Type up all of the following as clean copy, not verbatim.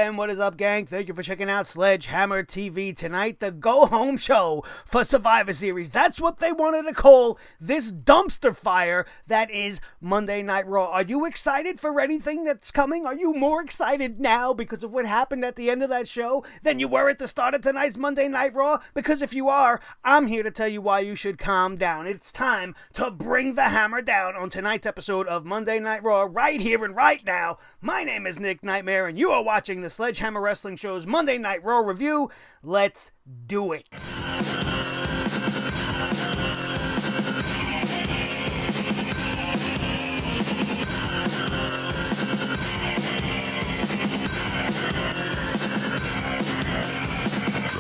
and what is up, gang? Thank you for checking out Sledgehammer TV tonight, the go-home show for Survivor Series. That's what they wanted to call this dumpster fire that is Monday Night Raw. Are you excited for anything that's coming? Are you more excited now because of what happened at the end of that show than you were at the start of tonight's Monday Night Raw? Because if you are, I'm here to tell you why you should calm down. It's time to bring the hammer down on tonight's episode of Monday Night Raw right here and right now. My name is Nick Nightmare, and you are watching the Sledgehammer Wrestling Show's Monday Night Raw review. Let's do it. The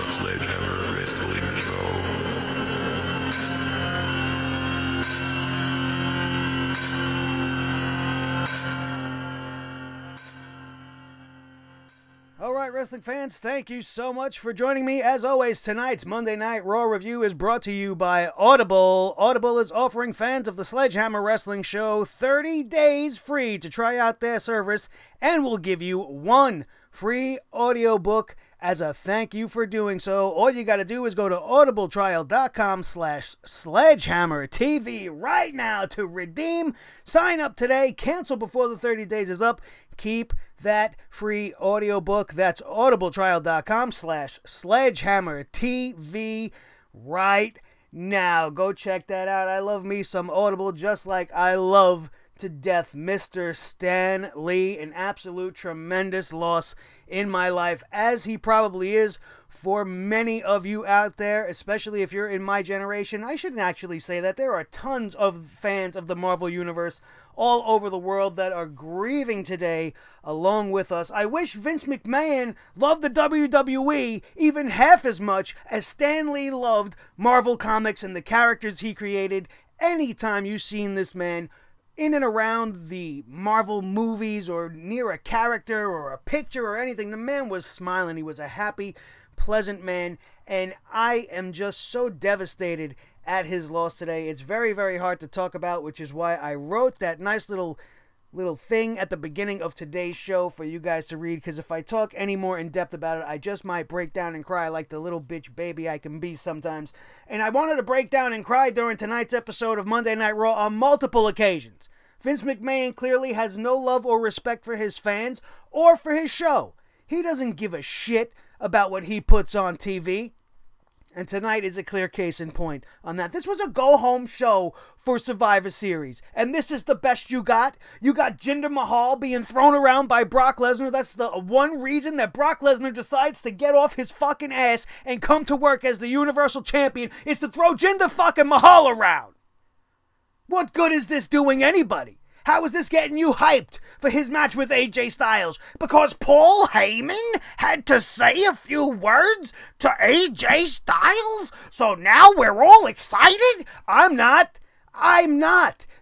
Sledgehammer Wrestling Show. Alright, wrestling fans, thank you so much for joining me. As always, tonight's Monday Night Raw review is brought to you by Audible. Audible is offering fans of the Sledgehammer Wrestling Show 30 days free to try out their service, and will give you one free audiobook as a thank you for doing so. All you got to do is go to audibletrial.com/sledgehammertv right now to redeem. Sign up today, cancel before the 30 days is up. Keep that free audiobook. That's audibletrial.com/sledgehammertv right now. Go check that out. I love me some Audible, just like I love to death Mr. Stan Lee. An absolute tremendous loss in my life, as he probably is for many of you out there, especially if you're in my generation. I shouldn't actually say that. There are tons of fans of the Marvel Universe all over the world that are grieving today along with us. I wish Vince McMahon loved the WWE even half as much as Stan Lee loved Marvel Comics and the characters he created. Anytime you've seen this man in and around the Marvel movies or near a character or a picture or anything, the man was smiling. He was a happy, pleasant man, and I am just so devastated at his loss today. It's very, very hard to talk about, which is why I wrote that nice little thing at the beginning of today's show for you guys to read, because if I talk any more in depth about it, I just might break down and cry like the little bitch baby I can be sometimes. And I wanted to break down and cry during tonight's episode of Monday Night Raw on multiple occasions. Vince McMahon clearly has no love or respect for his fans or for his show. He doesn't give a shit about what he puts on TV. And tonight is a clear case in point on that. This was a go-home show for Survivor Series. And this is the best you got? You got Jinder Mahal being thrown around by Brock Lesnar. That's the one reason that Brock Lesnar decides to get off his fucking ass and come to work as the Universal Champion, is to throw Jinder fucking Mahal around. What good is this doing anybody? How is this getting you hyped for his match with AJ Styles? Because Paul Heyman had to say a few words to AJ Styles? So now we're all excited? I'm not.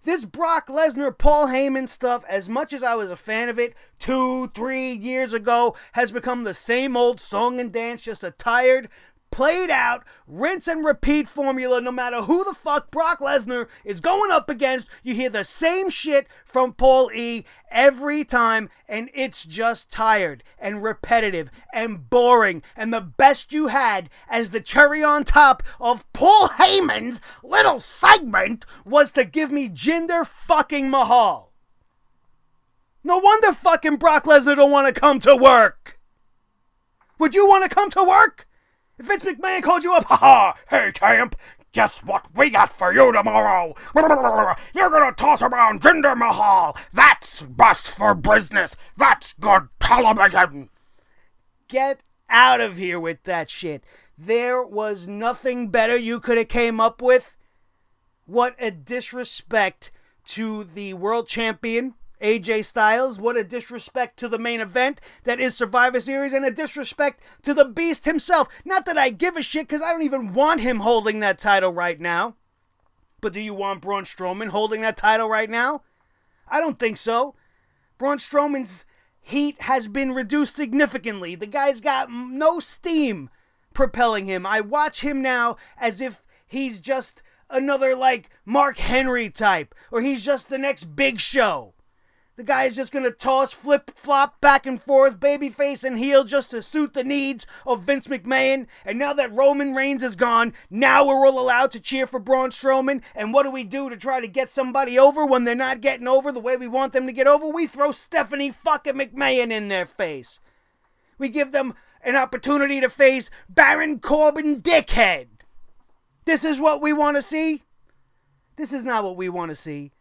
This Brock Lesnar, Paul Heyman stuff, as much as I was a fan of it 2-3 years ago, has become the same old song and dance, just a tired, played out, rinse and repeat formula. No matter who the fuck Brock Lesnar is going up against, you hear the same shit from Paul E every time, and it's just tired and repetitive and boring. And the best you had as the cherry on top of Paul Heyman's little segment was to give me Jinder fucking Mahal. No wonder fucking Brock Lesnar don't want to come to work. Would you want to come to work? If Vince McMahon called you up, haha, hey champ, guess what we got for you tomorrow? You're gonna toss around Jinder Mahal. That's bust for business. That's good television. Get out of here with that shit. There was nothing better you could have came up with. What a disrespect to the world champion, AJ Styles. What a disrespect to the main event that is Survivor Series, and a disrespect to the Beast himself. Not that I give a shit, because I don't even want him holding that title right now. But do you want Braun Strowman holding that title right now? I don't think so. Braun Strowman's heat has been reduced significantly. The guy's got no steam propelling him. I watch him now as if he's just another, like, Mark Henry type, or he's just the next Big Show. The guy is just going to toss, flip-flop, back and forth, babyface and heel just to suit the needs of Vince McMahon. And now that Roman Reigns is gone, now we're all allowed to cheer for Braun Strowman. And what do we do to try to get somebody over when they're not getting over the way we want them to get over? We throw Stephanie fucking McMahon in their face. We give them an opportunity to face Baron Corbin dickhead. This is what we want to see? This is not what we want to see.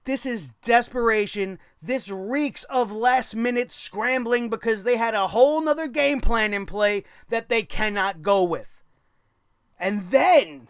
This is desperation. This reeks of last-minute scrambling because they had a whole nother game plan in play that they cannot go with. And then,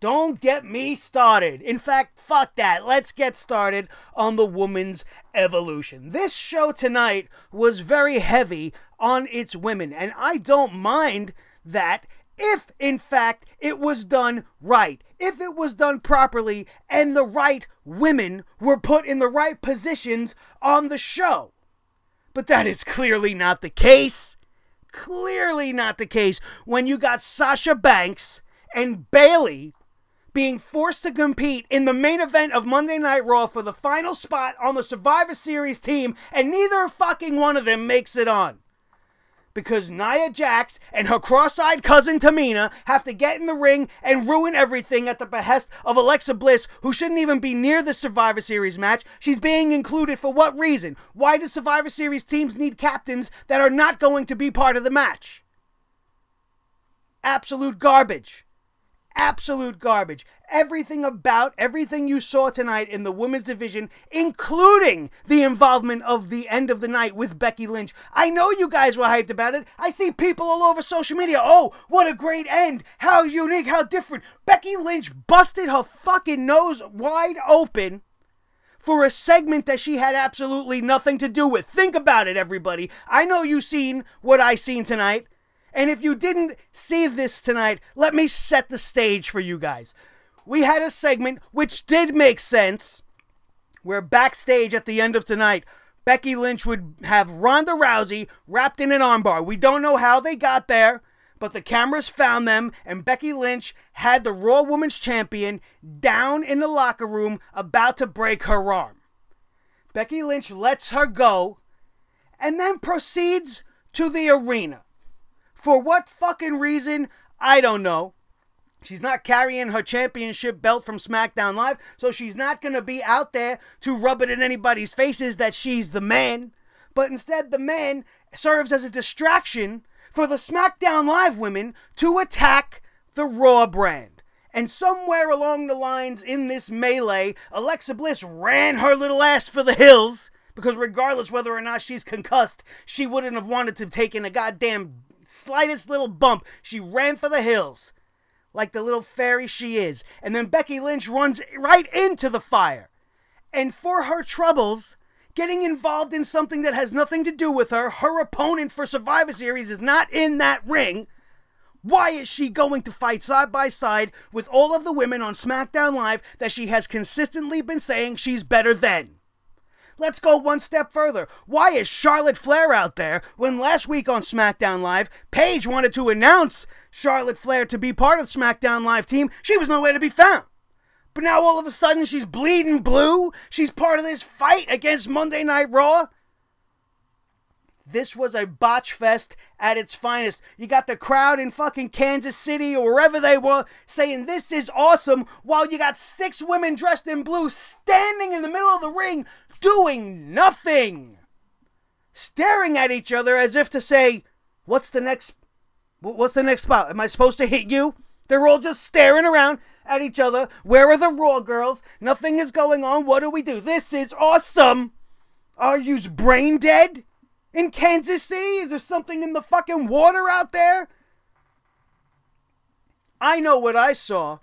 don't get me started. In fact, fuck that. Let's get started on the women's evolution. This show tonight was very heavy on its women, and I don't mind that if, in fact, it was done right, if it was done properly, and the right women were put in the right positions on the show. But that is clearly not the case. Clearly not the case when you got Sasha Banks and Bayley being forced to compete in the main event of Monday Night Raw for the final spot on the Survivor Series team, and neither fucking one of them makes it on. Because Nia Jax and her cross-eyed cousin Tamina have to get in the ring and ruin everything at the behest of Alexa Bliss, who shouldn't even be near the Survivor Series match. She's being included for what reason? Why do Survivor Series teams need captains that are not going to be part of the match? Absolute garbage. Absolute garbage. Everything you saw tonight in the women's division, including the involvement of the end of the night with Becky Lynch. I know you guys were hyped about it. I see people all over social media. Oh, what a great end. How unique, how different. Becky Lynch busted her fucking nose wide open for a segment that she had absolutely nothing to do with. Think about it, everybody. I know you've seen what I seen tonight. And if you didn't see this tonight, let me set the stage for you guys. We had a segment which did make sense, where backstage at the end of tonight, Becky Lynch would have Ronda Rousey wrapped in an armbar. We don't know how they got there, but the cameras found them, and Becky Lynch had the Raw Women's Champion down in the locker room about to break her arm. Becky Lynch lets her go, and then proceeds to the arena. For what fucking reason? I don't know. She's not carrying her championship belt from SmackDown Live, so she's not going to be out there to rub it in anybody's faces that she's the man. But instead, the man serves as a distraction for the SmackDown Live women to attack the Raw brand. And somewhere along the lines in this melee, Alexa Bliss ran her little ass for the hills, because regardless whether or not she's concussed, she wouldn't have wanted to take in a goddamn slightest little bump. She ran for the hills like the little fairy she is. And then Becky Lynch runs right into the fire. And for her troubles, getting involved in something that has nothing to do with her, her opponent for Survivor Series is not in that ring. Why is she going to fight side by side with all of the women on SmackDown Live that she has consistently been saying she's better than? Let's go one step further. Why is Charlotte Flair out there when last week on SmackDown Live, Paige wanted to announce Charlotte Flair to be part of the SmackDown Live team? She was nowhere to be found. But now all of a sudden she's bleeding blue. She's part of this fight against Monday Night Raw. This was a botch fest at its finest. You got the crowd in fucking Kansas City or wherever they were saying this is awesome, while you got 6 women dressed in blue standing in the middle of the ring doing nothing, staring at each other as if to say, what's the next spot? Am I supposed to hit you? They're all just staring around at each other. Where are the Raw girls? Nothing is going on. What do we do? This is awesome. Are you brain dead in Kansas City? Is there something in the fucking water out there? I know what I saw.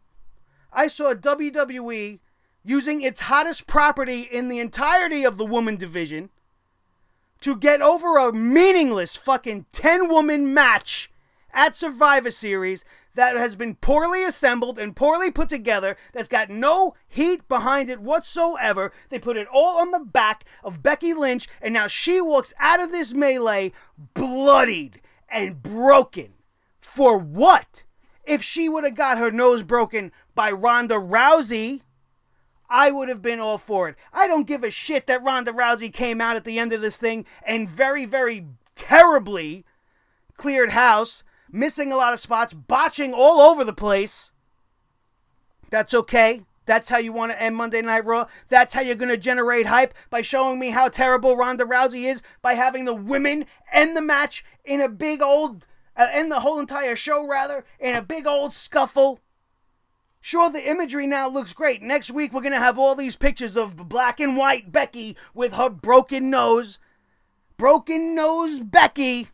I saw WWE using its hottest property in the entirety of the woman division to get over a meaningless fucking 10-woman match at Survivor Series that has been poorly assembled and poorly put together, that's got no heat behind it whatsoever. They put it all on the back of Becky Lynch, and now she walks out of this melee bloodied and broken. For what? If she would have got her nose broken by Ronda Rousey, I would have been all for it. I don't give a shit that Ronda Rousey came out at the end of this thing and very, very terribly cleared house, missing a lot of spots, botching all over the place. That's okay. That's how you want to end Monday Night Raw. That's how you're going to generate hype, by showing me how terrible Ronda Rousey is, by having the women end the match in a big old, end the whole entire show rather, in a big old scuffle. Sure, the imagery now looks great. Next week, we're going to have all these pictures of black and white Becky with her broken nose. Broken nose Becky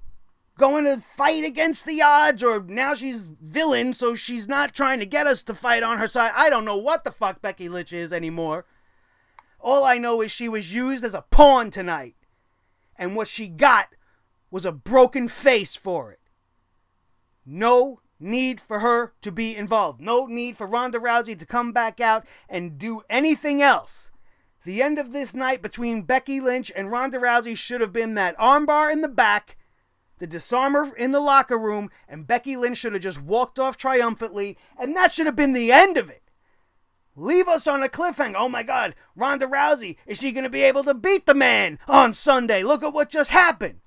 going to fight against the odds, or now she's villain, so she's not trying to get us to fight on her side. I don't know what the fuck Becky Lynch is anymore. All I know is she was used as a pawn tonight. And what she got was a broken face for it. No need for her to be involved. No need for Ronda Rousey to come back out and do anything else. The end of this night between Becky Lynch and Ronda Rousey should have been that armbar in the back, the disarmer in the locker room, and Becky Lynch should have just walked off triumphantly, and that should have been the end of it. Leave us on a cliffhanger. Oh my God, Ronda Rousey, is she going to be able to beat the man on Sunday? Look at what just happened.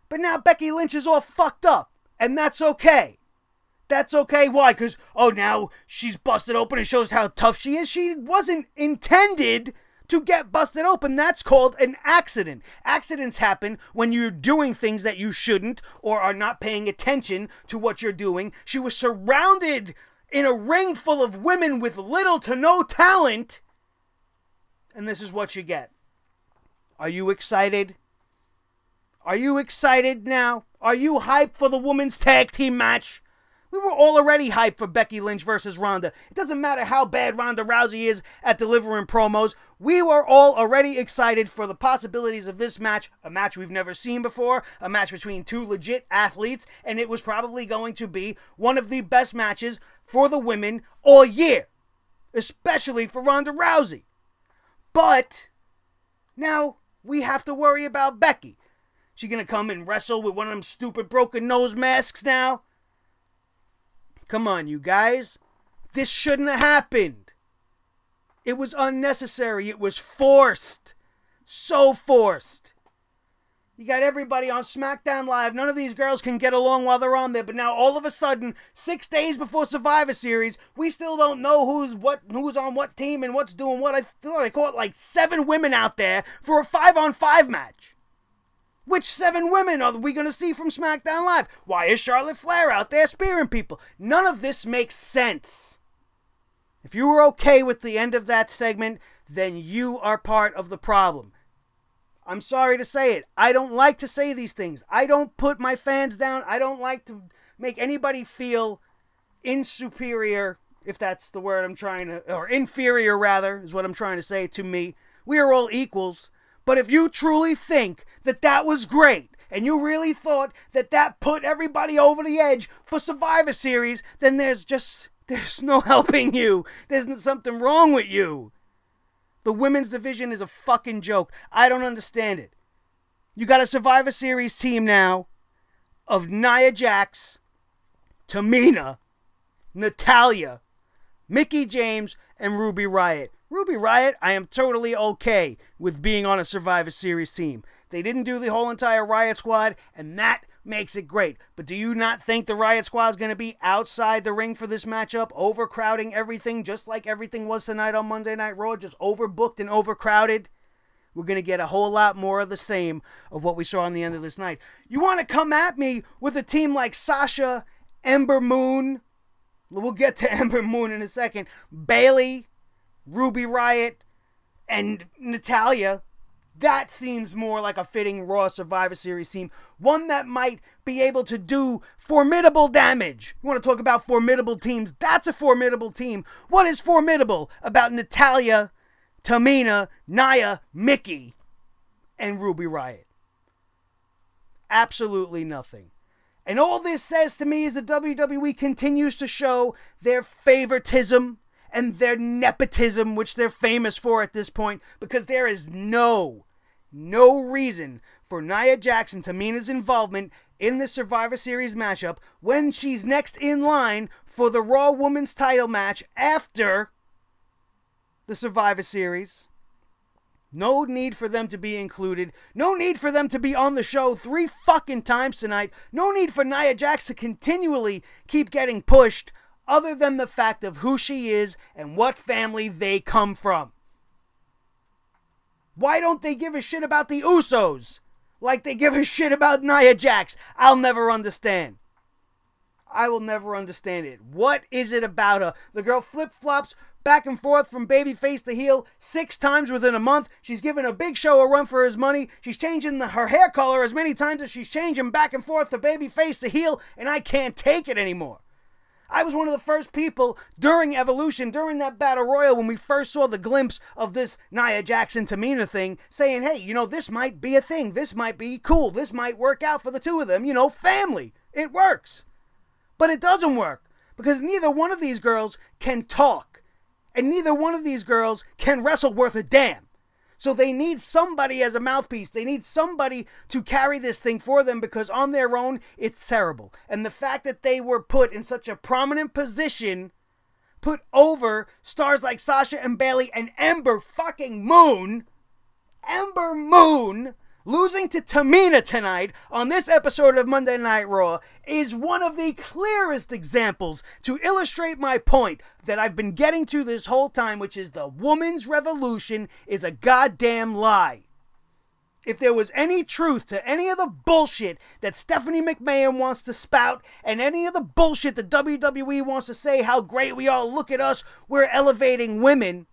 But now Becky Lynch is all fucked up, and that's okay. That's okay. Why? Because, oh, now she's busted open and shows how tough she is. She wasn't intended to get busted open. That's called an accident. Accidents happen when you're doing things that you shouldn't, or are not paying attention to what you're doing. She was surrounded in a ring full of women with little to no talent, and this is what you get. Are you excited? Are you excited now? Are you hyped for the women's tag team match? We were all already hyped for Becky Lynch versus Ronda. It doesn't matter how bad Ronda Rousey is at delivering promos. We were all already excited for the possibilities of this match. A match we've never seen before. A match between two legit athletes. And it was probably going to be one of the best matches for the women all year. Especially for Ronda Rousey. But now we have to worry about Becky. She gonna come and wrestle with one of them stupid broken nose masks now? Come on, you guys. This shouldn't have happened. It was unnecessary. It was forced. So forced. You got everybody on SmackDown Live. None of these girls can get along while they're on there. But now all of a sudden, 6 days before Survivor Series, we still don't know who's on what team and what's doing what. I thought I caught like 7 women out there for a 5-on-5 match. Which 7 women are we going to see from SmackDown Live? Why is Charlotte Flair out there spearing people? None of this makes sense. If you were okay with the end of that segment, then you are part of the problem. I'm sorry to say it. I don't like to say these things. I don't put my fans down. I don't like to make anybody feel insuperior, if that's the word I'm trying to, or inferior rather, is what I'm trying to say to me. We are all equals. But if you truly think that that was great, and you really thought that that put everybody over the edge for Survivor Series, then there's no helping you. There's something wrong with you. The women's division is a fucking joke. I don't understand it. You got a Survivor Series team now of Nia Jax, Tamina, Natalya, Mickie James, and Ruby Riott. Ruby Riott, I am totally okay with being on a Survivor Series team. They didn't do the whole entire Riott Squad, and that makes it great. But do you not think the Riott Squad is going to be outside the ring for this matchup, overcrowding everything, just like everything was tonight on Monday Night Raw, just overbooked and overcrowded? We're going to get a whole lot more of the same of what we saw on the end of this night. You want to come at me with a team like Sasha, Ember Moon, we'll get to Ember Moon in a second, Bayley, Ruby Riott, and Natalya. That seems more like a fitting Raw Survivor Series team. One that might be able to do formidable damage. You want to talk about formidable teams? That's a formidable team. What is formidable about Natalya, Tamina, Nia, Mickie, and Ruby Riott? Absolutely nothing. And all this says to me is the WWE continues to show their favoritism and their nepotism, which they're famous for at this point, because there is no reason for Nia Jax and Tamina's involvement in this Survivor Series matchup when she's next in line for the Raw Women's title match after the Survivor Series. No need for them to be included. No need for them to be on the show 3 fucking times tonight. No need for Nia Jax to continually keep getting pushed, other than the fact of who she is and what family they come from. Why don't they give a shit about the Usos like they give a shit about Nia Jax? I'll never understand. I will never understand it. What is it about her? The girl flip-flops back and forth from babyface to heel 6 times within a month. She's giving a Big Show a run for his money. She's changing her hair color as many times as she's changing back and forth from babyface to heel, and I can't take it anymore. I was one of the first people during Evolution, during that Battle Royal, when we first saw the glimpse of this Nia Jax and Tamina thing, saying, hey, you know, this might be a thing. This might be cool. This might work out for the two of them. You know, family. It works. But it doesn't work, because neither one of these girls can talk, and neither one of these girls can wrestle worth a damn. So they need somebody as a mouthpiece. They need somebody to carry this thing for them, because on their own, it's terrible. And the fact that they were put in such a prominent position, put over stars like Sasha and Bayley and Ember Moon, losing to Tamina tonight on this episode of Monday Night Raw is one of the clearest examples to illustrate my point that I've been getting to this whole time, which is the woman's revolution is a goddamn lie. If there was any truth to any of the bullshit that Stephanie McMahon wants to spout, and any of the bullshit that WWE wants to say how great we are, look at us, we're elevating women,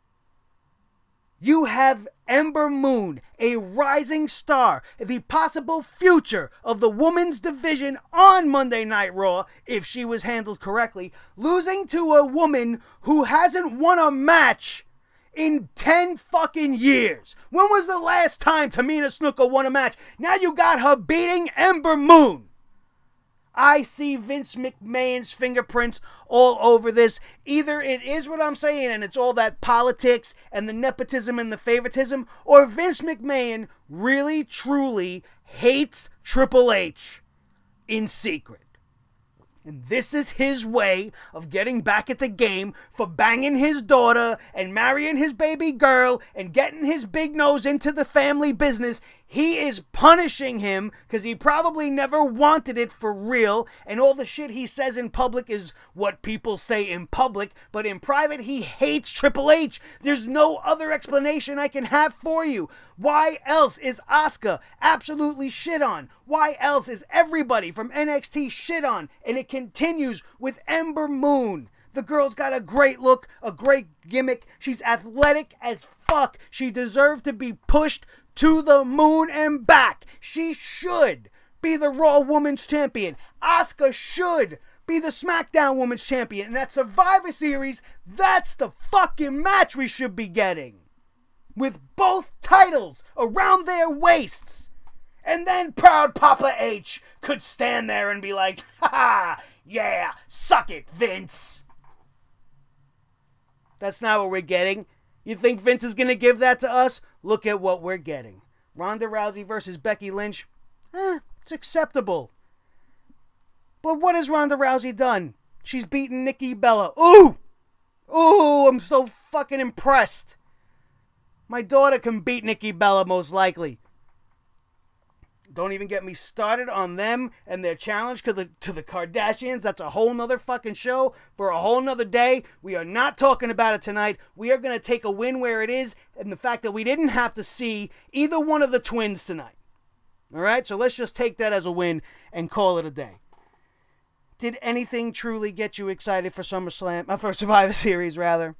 you have Ember Moon, a rising star, the possible future of the women's division on Monday Night Raw, if she was handled correctly, losing to a woman who hasn't won a match in 10 fucking years. When was the last time Tamina Snuka won a match? Now you got her beating Ember Moon. I see Vince McMahon's fingerprints all over this. Either it is what I'm saying and it's all that politics and the nepotism and the favoritism, or Vince McMahon really, truly hates Triple H in secret. And this is his way of getting back at the game for banging his daughter and marrying his baby girl and getting his big nose into the family business. He is punishing him because he probably never wanted it for real, and all the shit he says in public is what people say in public, but in private he hates Triple H. There's no other explanation I can have for you. Why else is Asuka absolutely shit on? Why else is everybody from NXT shit on? And it continues with Ember Moon. The girl's got a great look, a great gimmick. She's athletic as fuck. She deserves to be pushed to the moon and back. She should be the Raw Women's Champion. Asuka should be the SmackDown Women's Champion. And that Survivor Series, that's the fucking match we should be getting. With both titles around their waists. And then proud Papa H could stand there and be like, ha ha, yeah, suck it, Vince. That's not what we're getting. You think Vince is going to give that to us? Look at what we're getting. Ronda Rousey versus Becky Lynch. It's acceptable. But what has Ronda Rousey done? She's beaten Nikki Bella. Ooh! Ooh, I'm so fucking impressed. My daughter can beat Nikki Bella most likely. Don't even get me started on them and their challenge to the Kardashians. That's a whole nother fucking show for a whole nother day. We are not talking about it tonight. We are going to take a win where it is, and the fact that we didn't have to see either one of the twins tonight. All right, so let's just take that as a win and call it a day. Did anything truly get you excited for SummerSlam, for Survivor Series rather?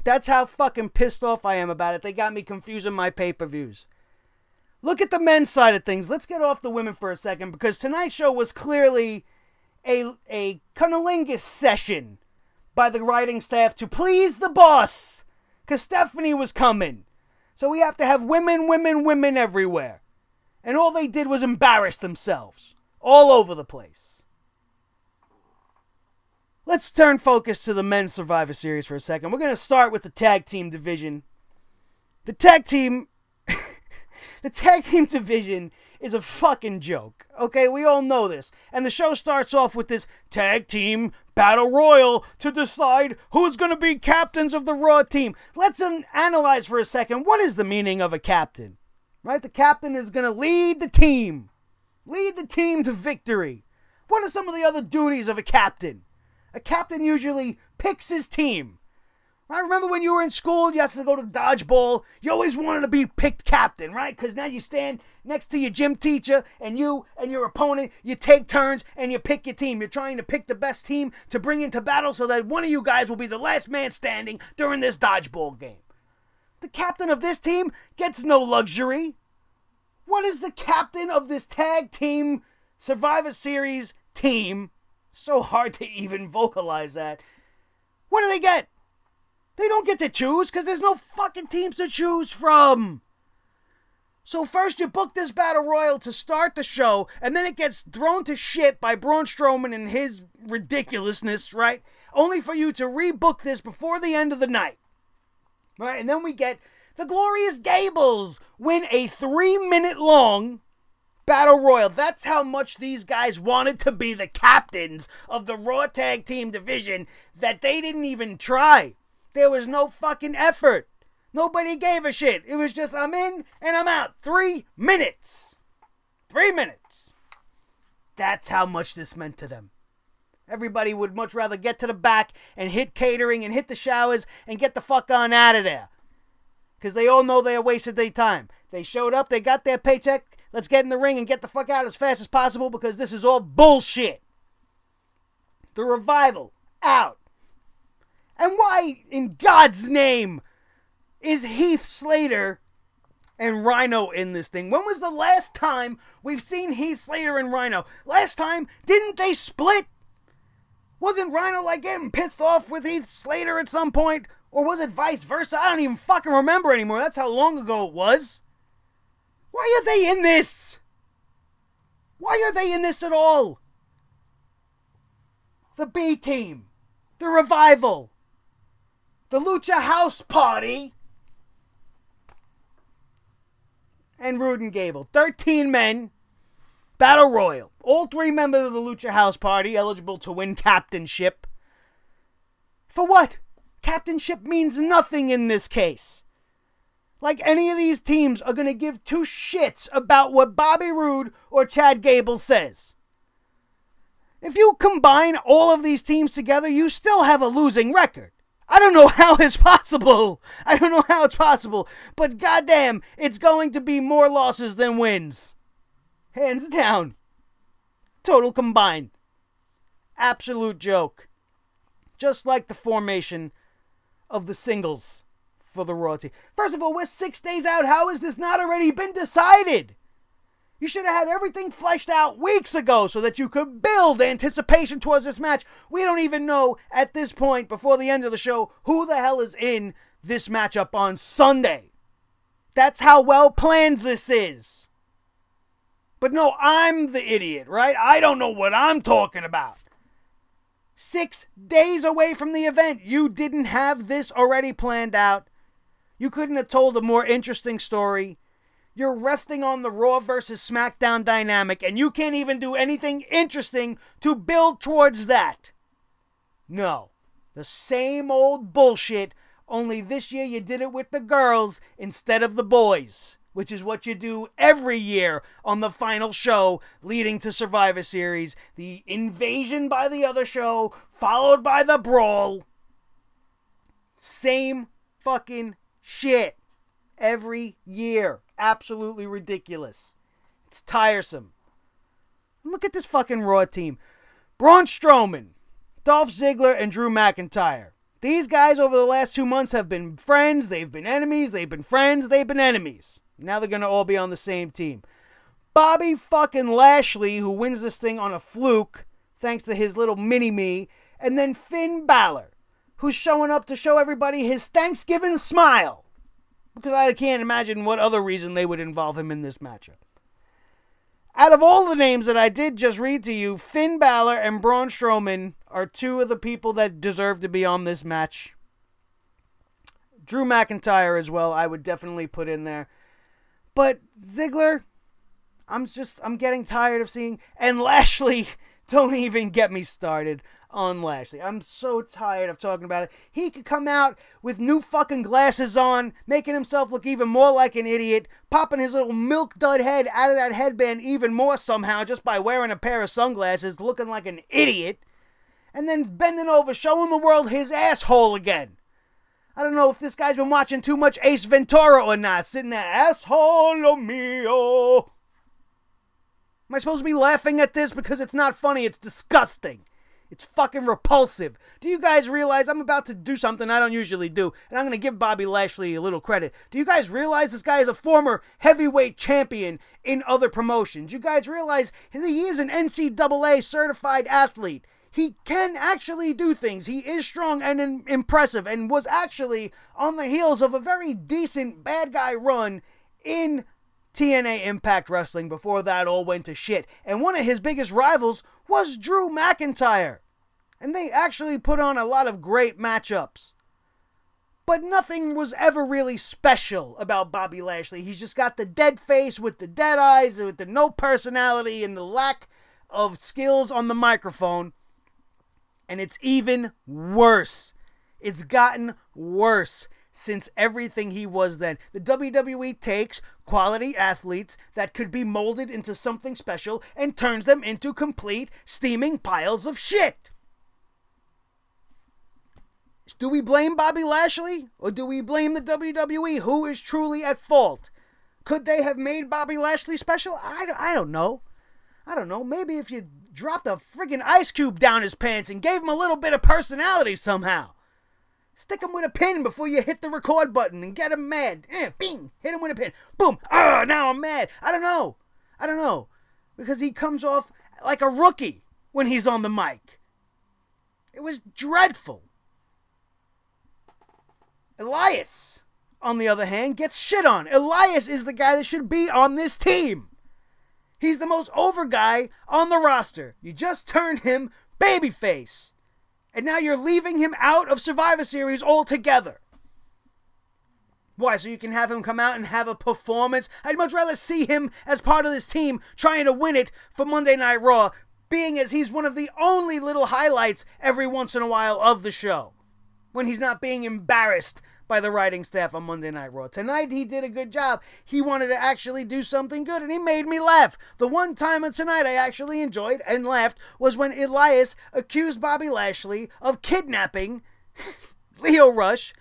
That's how fucking pissed off I am about it. They got me confusing my pay-per-views. Look at the men's side of things. Let's get off the women for a second, because tonight's show was clearly a cunnilingus session by the writing staff to please the boss, because Stephanie was coming. So we have to have women everywhere. And all they did was embarrass themselves all over the place. Let's turn focus to the men's Survivor Series for a second. We're going to start with the tag team division. The tag team division is a fucking joke. Okay, we all know this. And the show starts off with this tag team battle royal to decide who's going to be captains of the Raw team. Let's analyze for a second. What is the meaning of a captain? Right? The captain is going to lead the team. Lead the team to victory. What are some of the other duties of a captain? A captain usually picks his team. I remember when you were in school, you had to go to dodgeball. You always wanted to be picked captain, right? Because now you stand next to your gym teacher, and you and your opponent, you take turns and you pick your team. You're trying to pick the best team to bring into battle so that one of you guys will be the last man standing during this dodgeball game. The captain of this team gets no luxury. What is the captain of this tag team Survivor Series team? So hard to even vocalize that. What do they get? They don't get to choose because there's no fucking teams to choose from. So first you book this battle royal to start the show, and then it gets thrown to shit by Braun Strowman and his ridiculousness, right? Only for you to rebook this before the end of the night. Right? And then we get the Glorious Gables win a 3-minute long battle royal. That's how much these guys wanted to be the captains of the Raw Tag Team division that they didn't even try. There was no fucking effort. Nobody gave a shit. It was just, I'm in and I'm out. 3 minutes. 3 minutes. That's how much this meant to them. Everybody would much rather get to the back and hit catering and hit the showers and get the fuck on out of there. Because they all know they wasted their time. They showed up, they got their paycheck. Let's get in the ring and get the fuck out as fast as possible because this is all bullshit. The Revival, out. And why, in God's name, is Heath Slater and Rhino in this thing? When was the last time we've seen Heath Slater and Rhino? Last time, didn't they split? Wasn't Rhino like getting pissed off with Heath Slater at some point? Or was it vice versa? I don't even fucking remember anymore. That's how long ago it was. Why are they in this? Why are they in this at all? The B Team. The Revival. The Lucha House Party. And Rude and Gable. 13 men. Battle Royal. All 3 members of the Lucha House Party eligible to win captainship. For what? Captainship means nothing in this case. Like any of these teams are going to give 2 shits about what Bobby Roode or Chad Gable says. If you combine all of these teams together, you still have a losing record. I don't know how it's possible. But goddamn, it's going to be more losses than wins. Hands down. Total combined. Absolute joke. Just like the formation of the singles for the Raw team. First of all, we're 6 days out. How has this not already been decided? You should have had everything fleshed out weeks ago so that you could build anticipation towards this match. We don't even know at this point, before the end of the show, who the hell is in this matchup on Sunday. That's how well planned this is. But no, I'm the idiot, right? I don't know what I'm talking about. 6 days away from the event, you didn't have this already planned out. You couldn't have told a more interesting story. You're resting on the Raw versus SmackDown dynamic, and you can't even do anything interesting to build towards that. No. The same old bullshit, only this year you did it with the girls instead of the boys, which is what you do every year on the final show leading to Survivor Series. The invasion by the other show, followed by the brawl. Same fucking shit. Every year. Absolutely ridiculous. It's tiresome. Look at this fucking Raw team. Braun Strowman, Dolph Ziggler, and Drew McIntyre. These guys over the last 2 months have been friends, they've been enemies, they've been friends, they've been enemies. Now they're going to all be on the same team. Bobby fucking Lashley, who wins this thing on a fluke, thanks to his little mini-me. And then Finn Balor, who's showing up to show everybody his Thanksgiving smile. Because I can't imagine what other reason they would involve him in this matchup. Out of all the names that I did just read to you, Finn Balor and Braun Strowman are 2 of the people that deserve to be on this match. Drew McIntyre as well, I would definitely put in there. But Ziggler, I'm getting tired of seeing, and Lashley, don't even get me started on Lashley. I'm so tired of talking about it. He could come out with new fucking glasses on, making himself look even more like an idiot, popping his little milk dud head out of that headband even more somehow just by wearing a pair of sunglasses, looking like an idiot, and then bending over, showing the world his asshole again. I don't know if this guy's been watching too much Ace Ventura or not, sitting there, asshole mio. Am I supposed to be laughing at this? Because it's not funny, it's disgusting. It's fucking repulsive. Do you guys realize I'm about to do something I don't usually do, and I'm going to give Bobby Lashley a little credit. Do you guys realize this guy is a former heavyweight champion in other promotions? You guys realize he is an NCAA certified athlete. He can actually do things. He is strong and impressive, and was actually on the heels of a very decent bad guy run in TNA Impact Wrestling before that all went to shit. And one of his biggest rivals was Drew McIntyre. And they actually put on a lot of great matchups. But nothing was ever really special about Bobby Lashley. He's just got the dead face with the dead eyes, with the no personality and the lack of skills on the microphone. And it's even worse. It's gotten worse since everything he was then. The WWE takes quality athletes that could be molded into something special and turns them into complete steaming piles of shit. Do we blame Bobby Lashley? Or do we blame the WWE? Who is truly at fault? Could they have made Bobby Lashley special? I don't know. I don't know. Maybe if you dropped a friggin' ice cube down his pants and gave him a little bit of personality somehow. Stick him with a pin before you hit the record button and get him mad. Bing! Hit him with a pin. Boom! Now I'm mad. I don't know. Because he comes off like a rookie when he's on the mic. It was dreadful. Elias, on the other hand, gets shit on. Elias is the guy that should be on this team. He's the most over guy on the roster. You just turned him babyface. And now you're leaving him out of Survivor Series altogether. Why, so you can have him come out and have a performance? I'd much rather see him as part of this team trying to win it for Monday Night Raw, being as he's one of the only little highlights every once in a while of the show, when he's not being embarrassed by the writing staff on Monday Night Raw. Tonight, he did a good job. He wanted to actually do something good, and he made me laugh. The one time on tonight I actually enjoyed and laughed was when Elias accused Bobby Lashley of kidnapping Lio Rush,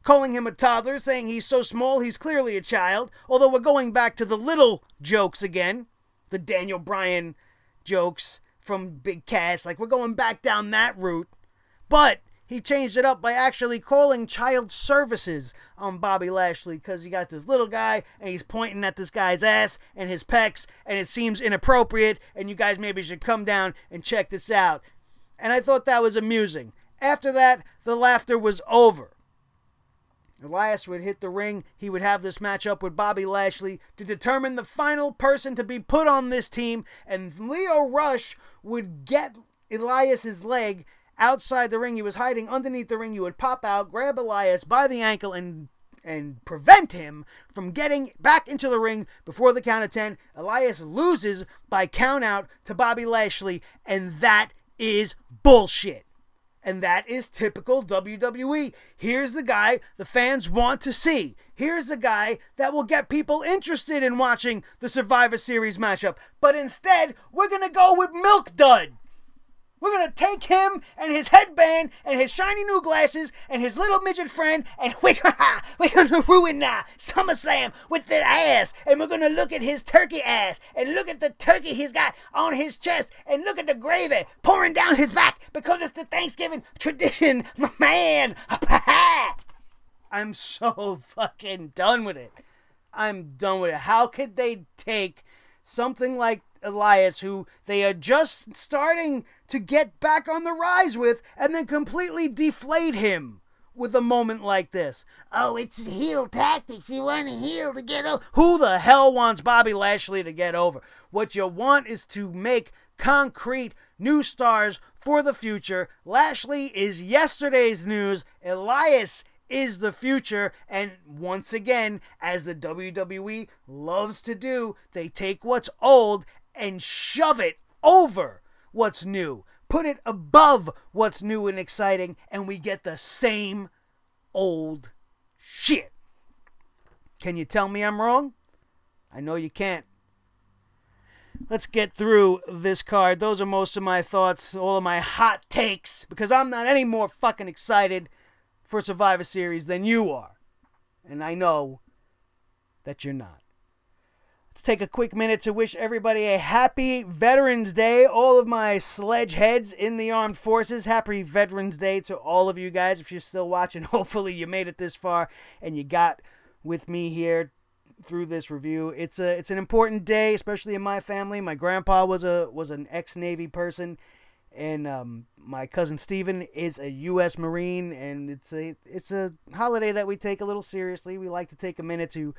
calling him a toddler, saying he's so small he's clearly a child, although we're going back to the little jokes again, the Daniel Bryan jokes from Big Cass, like we're going back down that route. But he changed it up by actually calling child services on Bobby Lashley, because you got this little guy and he's pointing at this guy's ass and his pecs, and it seems inappropriate, and you guys maybe should come down and check this out. And I thought that was amusing. After that, the laughter was over. Elias would hit the ring. He would have this matchup with Bobby Lashley to determine the final person to be put on this team, and Lio Rush would get Elias's leg outside the ring. He was hiding underneath the ring. You would pop out, grab Elias by the ankle, and prevent him from getting back into the ring before the count of 10. Elias loses by count out to Bobby Lashley, and that is bullshit. And that is typical WWE. Here's the guy the fans want to see. Here's the guy that will get people interested in watching the Survivor Series matchup. But instead, we're going to go with Milk Dud. We're going to take him and his headband and his shiny new glasses and his little midget friend, and we're going to ruin SummerSlam with their ass. And we're going to look at his turkey ass and look at the turkey he's got on his chest and look at the gravy pouring down his back because it's the Thanksgiving tradition, my man. I'm so fucking done with it. I'm done with it. How could they take something like Elias, who they are just starting to get back on the rise with, and then completely deflate him with a moment like this? Oh, it's heel tactics. You want a heel to get over. Who the hell wants Bobby Lashley to get over? What you want is to make concrete new stars for the future. Lashley is yesterday's news. Elias is the future. And once again, as the WWE loves to do, they take what's old and shove it over what's new. Put it above what's new and exciting, and we get the same old shit. Can you tell me I'm wrong? I know you can't. Let's get through this card. Those are most of my thoughts, all of my hot takes, because I'm not any more fucking excited for Survivor Series than you are. And I know that you're not. Let's take a quick minute to wish everybody a happy Veterans Day. All of my sledge heads in the armed forces, happy Veterans Day to all of you guys. If you're still watching, hopefully you made it this far and you got with me here through this review. It's an important day, especially in my family. My grandpa was an ex-Navy person, and my cousin Steven is a U.S. Marine, and it's a holiday that we take a little seriously. We like to take a minute to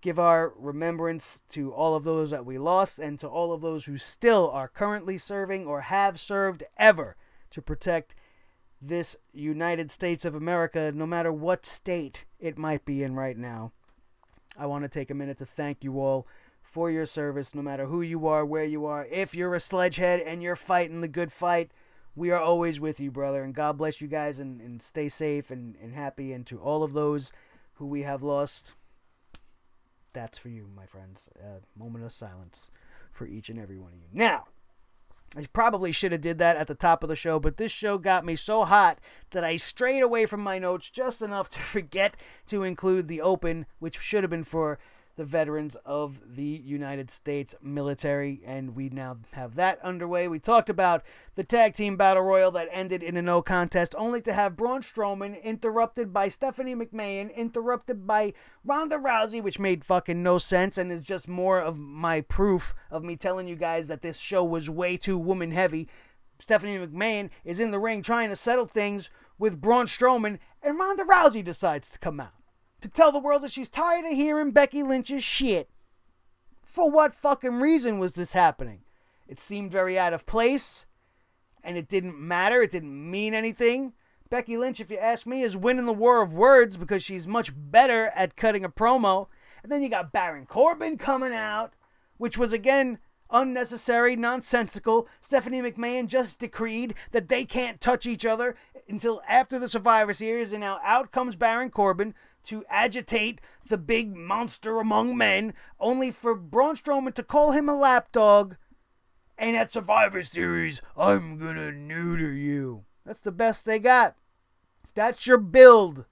give our remembrance to all of those that we lost and to all of those who still are currently serving or have served ever to protect this United States of America, no matter what state it might be in right now. I want to take a minute to thank you all for your service, no matter who you are, where you are. If you're a sledgehead and you're fighting the good fight, we are always with you, brother. And God bless you guys, and stay safe and happy. And to all of those who we have lost, that's for you, my friends. A moment of silence for each and every one of you. Now, I probably should have did that at the top of the show, but this show got me so hot that I strayed away from my notes just enough to forget to include the open, which should have been for the veterans of the United States military, and we now have that underway. We talked about the tag team battle royal that ended in a no contest, only to have Braun Strowman interrupted by Stephanie McMahon, interrupted by Ronda Rousey, which made fucking no sense, and is just more of my proof of me telling you guys that this show was way too woman heavy. Stephanie McMahon is in the ring trying to settle things with Braun Strowman, and Ronda Rousey decides to come out to tell the world that she's tired of hearing Becky Lynch's shit. For what fucking reason was this happening? It seemed very out of place, and it didn't matter. It didn't mean anything. Becky Lynch, if you ask me, is winning the war of words because she's much better at cutting a promo. And then you got Baron Corbin coming out, which was, again, unnecessary, nonsensical. Stephanie McMahon just decreed that they can't touch each other until after the Survivor Series, and now out comes Baron Corbin to agitate the big monster among men, only for Braun Strowman to call him a lapdog, and at Survivor Series, I'm gonna neuter you. That's the best they got. That's your build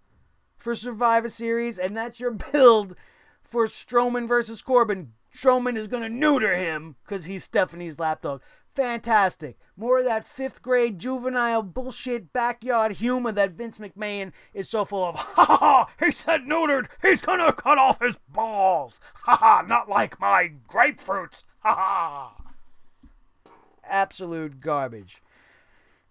for Survivor Series, and that's your build for Strowman versus Corbin. Strowman is gonna neuter him because he's Stephanie's lapdog. Fantastic. More of that 5th grade juvenile bullshit backyard humor that Vince McMahon is so full of. Ha ha! He said neutered. He's gonna cut off his balls. Ha ha! Not like my grapefruits. Ha ha! Absolute garbage.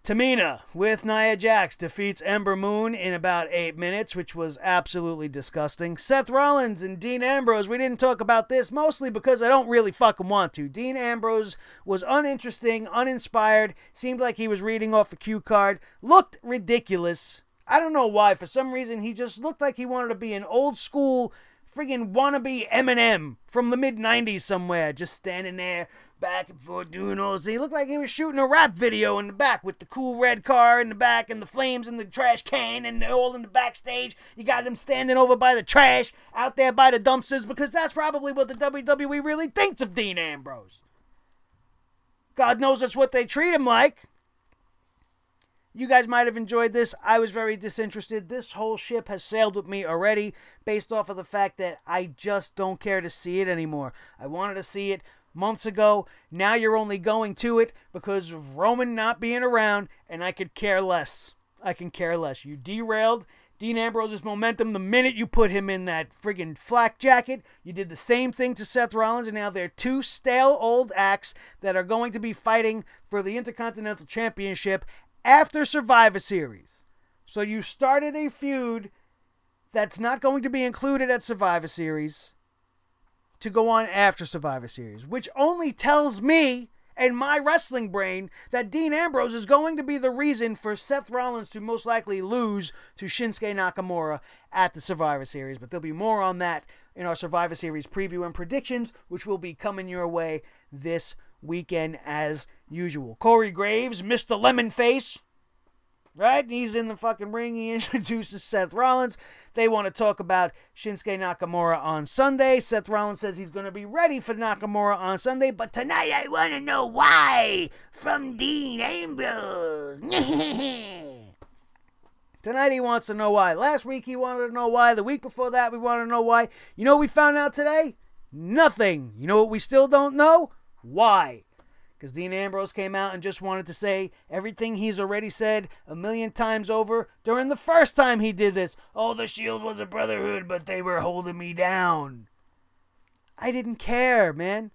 Tamina with Nia Jax defeats Ember Moon in about 8 minutes, which was absolutely disgusting. Seth Rollins and Dean Ambrose, we didn't talk about this, mostly because I don't really fucking want to. Dean Ambrose was uninteresting, uninspired, seemed like he was reading off a cue card, looked ridiculous. I don't know why. For some reason, he just looked like he wanted to be an old school friggin' wannabe Eminem from the mid-90s somewhere, just standing there, back and forth doing all this. He looked like he was shooting a rap video in the back with the cool red car in the back and the flames in the trash can and all in the backstage. You got him standing over by the trash, out there by the dumpsters, because that's probably what the WWE really thinks of Dean Ambrose. God knows that's what they treat him like. You guys might have enjoyed this. I was very disinterested. This whole ship has sailed with me already based off of the fact that I just don't care to see it anymore. I wanted to see it months ago. Now you're only going to it because of Roman not being around, and I could care less. I can care less. You derailed Dean Ambrose's momentum the minute you put him in that friggin' flak jacket. You did the same thing to Seth Rollins, and now they're two stale old acts that are going to be fighting for the Intercontinental Championship after Survivor Series. So you started a feud that's not going to be included at Survivor Series to go on after Survivor Series, which only tells me, and my wrestling brain that Dean Ambrose is going to be the reason for Seth Rollins to most likely lose to Shinsuke Nakamura at the Survivor Series. But there'll be more on that in our Survivor Series preview and predictions, which will be coming your way this weekend as usual. Corey Graves, Mr. Lemonface, right? He's in the fucking ring. He introduces Seth Rollins. They want to talk about Shinsuke Nakamura on Sunday. Seth Rollins says he's going to be ready for Nakamura on Sunday, but tonight I want to know why from Dean Ambrose. Tonight he wants to know why. Last week he wanted to know why. The week before that we wanted to know why. You know what we found out today? Nothing. You know what we still don't know? Why? Because Dean Ambrose came out and just wanted to say everything he's already said a million times over during the first time he did this. Oh, the Shield was a brotherhood, but they were holding me down. I didn't care, man.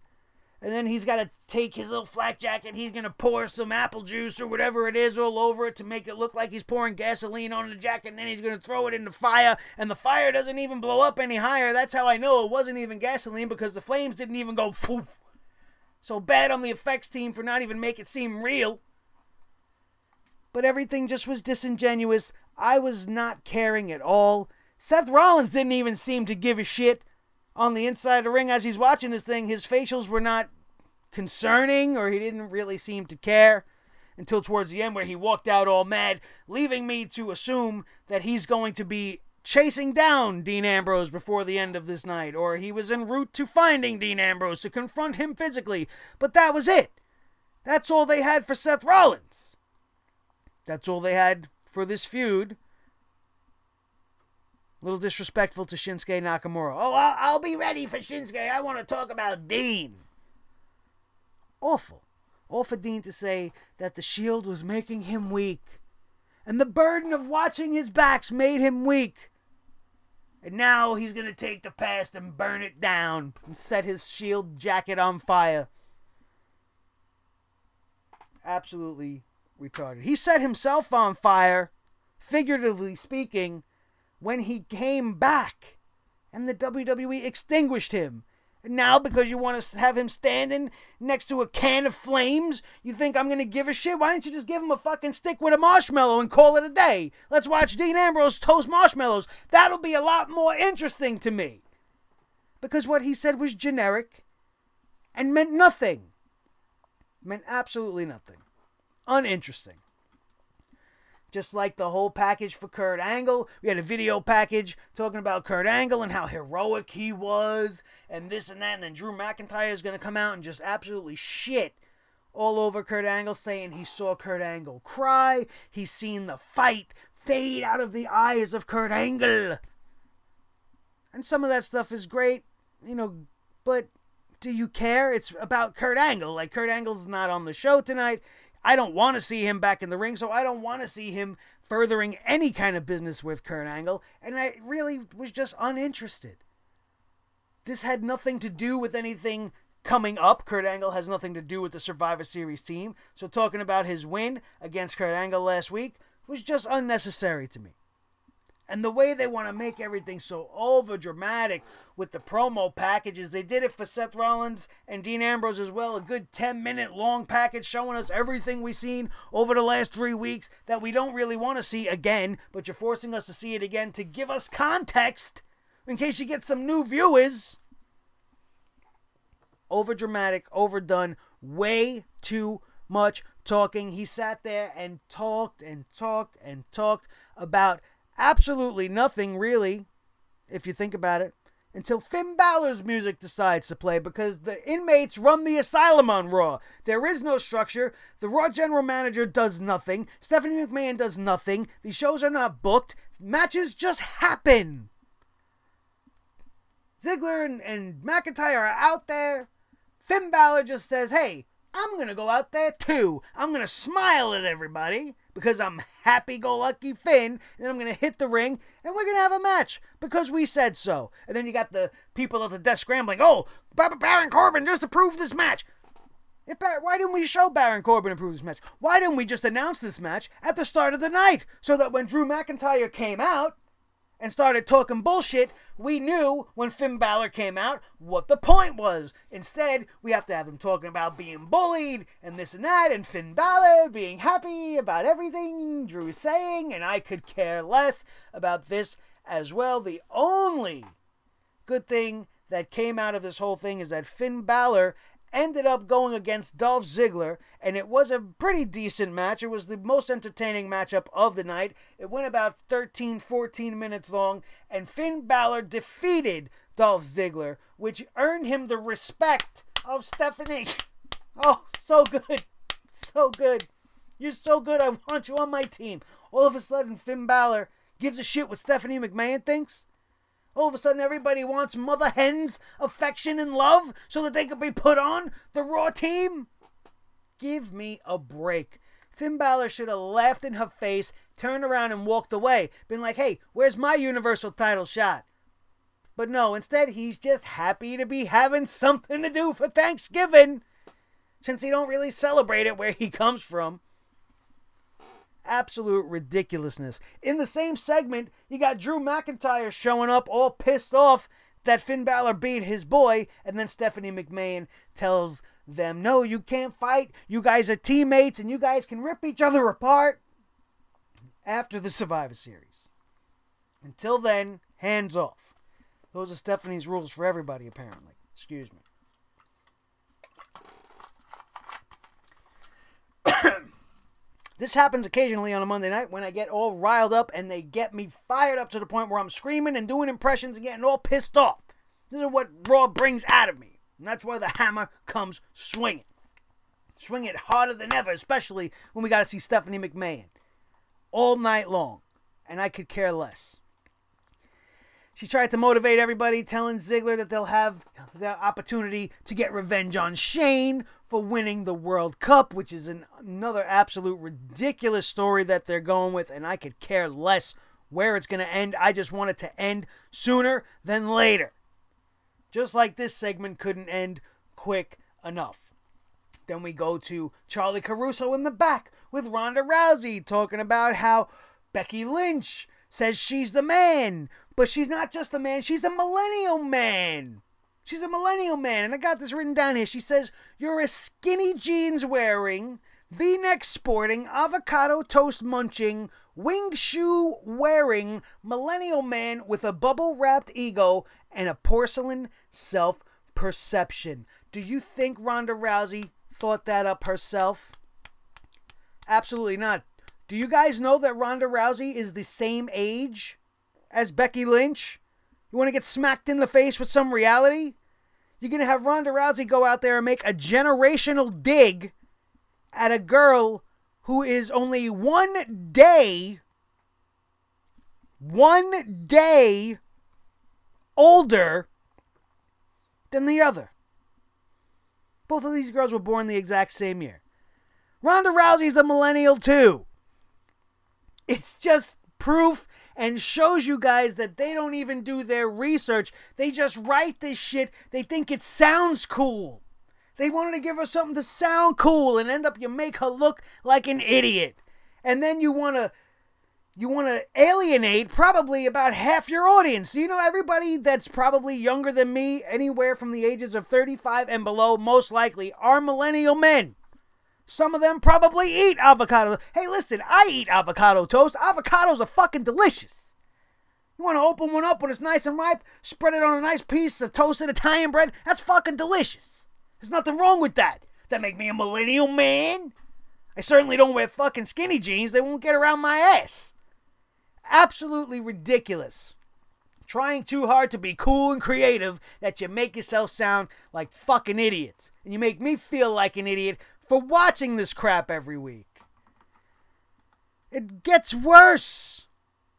And then he's got to take his little flak jacket. He's going to pour some apple juice or whatever it is all over it to make it look like he's pouring gasoline on the jacket. And then he's going to throw it in the fire. And the fire doesn't even blow up any higher. That's how I know it wasn't even gasoline, because the flames didn't even go poof. So bad on the effects team for not even make it seem real. But everything just was disingenuous. I was not caring at all. Seth Rollins didn't even seem to give a shit on the inside of the ring as he's watching this thing. His facials were not concerning, or he didn't really seem to care until towards the end, where he walked out all mad, leaving me to assume that he's going to be chasing down Dean Ambrose before the end of this night, or he was en route to finding Dean Ambrose to confront him physically. But that was it. That's all they had for Seth Rollins. That's all they had for this feud. A little disrespectful to Shinsuke Nakamura. Oh, I'll be ready for Shinsuke. I want to talk about Dean. Awful. All for Dean to say that the Shield was making him weak, and the burden of watching his backs made him weak. And now he's going to take the past and burn it down and set his Shield jacket on fire. Absolutely retarded. He set himself on fire, figuratively speaking, when he came back and the WWE extinguished him. And now, because you want to have him standing next to a can of flames, you think I'm going to give a shit? Why don't you just give him a fucking stick with a marshmallow and call it a day? Let's watch Dean Ambrose toast marshmallows. That'll be a lot more interesting to me. Because what he said was generic and meant nothing. Meant absolutely nothing. Uninteresting. Just like the whole package for Kurt Angle. We had a video package talking about Kurt Angle and how heroic he was and this and that. And then Drew McIntyre is going to come out and just absolutely shit all over Kurt Angle, saying he saw Kurt Angle cry. He's seen the fight fade out of the eyes of Kurt Angle. And some of that stuff is great, you know, but do you care? It's about Kurt Angle. Like, Kurt Angle's not on the show tonight. I don't want to see him back in the ring, so I don't want to see him furthering any kind of business with Kurt Angle, and I really was just uninterested. This had nothing to do with anything coming up. Kurt Angle has nothing to do with the Survivor Series team, so talking about his win against Kurt Angle last week was just unnecessary to me. And the way they want to make everything so over-dramatic with the promo packages, they did it for Seth Rollins and Dean Ambrose as well. A good 10-minute long package showing us everything we've seen over the last 3 weeks that we don't really want to see again, but you're forcing us to see it again to give us context in case you get some new viewers. Over-dramatic, overdone, way too much talking. He sat there and talked and talked and talked about absolutely nothing, really, if you think about it, until Finn Balor's music decides to play, because the inmates run the asylum on Raw. There is no structure. The Raw general manager does nothing. Stephanie McMahon does nothing. These shows are not booked. Matches just happen. Ziggler and McIntyre are out there. Finn Balor just says, hey, I'm going to go out there too. I'm going to smile at everybody because I'm happy-go-lucky Finn, and I'm going to hit the ring, and we're going to have a match because we said so. And then you got the people at the desk scrambling, oh, Baron Corbin just approved this match. Why didn't we show Baron Corbin approve this match? Why didn't we just announce this match at the start of the night so that when Drew McIntyre came out and started talking bullshit, we knew when Finn Balor came out what the point was. Instead, we have to have them talking about being bullied and this and that, and Finn Balor being happy about everything Drew's saying, and I could care less about this as well. The only good thing that came out of this whole thing is that Finn Balor ended up going against Dolph Ziggler, and it was a pretty decent match. It was the most entertaining matchup of the night. It went about 13, 14 minutes long, and Finn Balor defeated Dolph Ziggler, which earned him the respect of Stephanie. Oh, so good. So good. You're so good, I want you on my team. All of a sudden, Finn Balor gives a shit what Stephanie McMahon thinks. All of a sudden, everybody wants Mother Hen's affection and love so that they can be put on the Raw team? Give me a break. Finn Balor should have laughed in her face, turned around and walked away. Been like, hey, where's my Universal title shot? But no, instead, he's just happy to be having something to do for Thanksgiving, since he don't really celebrate it where he comes from. Absolute ridiculousness. In the same segment, you got Drew McIntyre showing up all pissed off that Finn Balor beat his boy, and then Stephanie McMahon tells them, no, you can't fight, you guys are teammates, and you guys can rip each other apart after the Survivor Series. Until then, hands off. Those are Stephanie's rules for everybody, apparently. Excuse me. This happens occasionally on a Monday night when I get all riled up and they get me fired up to the point where I'm screaming and doing impressions and getting all pissed off. This is what Raw brings out of me. And that's why the hammer comes swinging. Swing it harder than ever, especially when we got to see Stephanie McMahon. All night long. And I could care less. She tried to motivate everybody, telling Ziggler that they'll have the opportunity to get revenge on Shane for winning the World Cup, which is another absolute ridiculous story that they're going with, and I could care less where it's going to end. I just want it to end sooner than later. Just like this segment couldn't end quick enough. Then we go to Charlie Caruso in the back with Ronda Rousey talking about how Becky Lynch says she's the man. But she's not just a man, she's a millennial man. She's a millennial man. And I got this written down here. She says, you're a skinny jeans wearing, V-neck sporting, avocado toast munching, wing shoe wearing, millennial man with a bubble wrapped ego and a porcelain self-perception. Do you think Ronda Rousey thought that up herself? Absolutely not. Do you guys know that Ronda Rousey is the same age as Becky Lynch? You want to get smacked in the face with some reality? You're going to have Ronda Rousey go out there and make a generational dig at a girl who is only one day older than the other. Both of these girls were born the exact same year. Ronda Rousey's a millennial too. It's just proof and shows you guys that they don't even do their research. They just write this shit. They think it sounds cool. They wanted to give her something to sound cool, and end up you make her look like an idiot. And then you want to alienate probably about half your audience. You know, everybody that's probably younger than me, anywhere from the ages of 35 and below, most likely are millennial men. Some of them probably eat avocado. Hey, listen, I eat avocado toast. Avocados are fucking delicious. You want to open one up when it's nice and ripe, spread it on a nice piece of toasted Italian bread? That's fucking delicious. There's nothing wrong with that. Does that make me a millennial man? I certainly don't wear fucking skinny jeans. They won't get around my ass. Absolutely ridiculous. Trying too hard to be cool and creative that you make yourself sound like fucking idiots. And you make me feel like an idiot for watching this crap every week. It gets worse.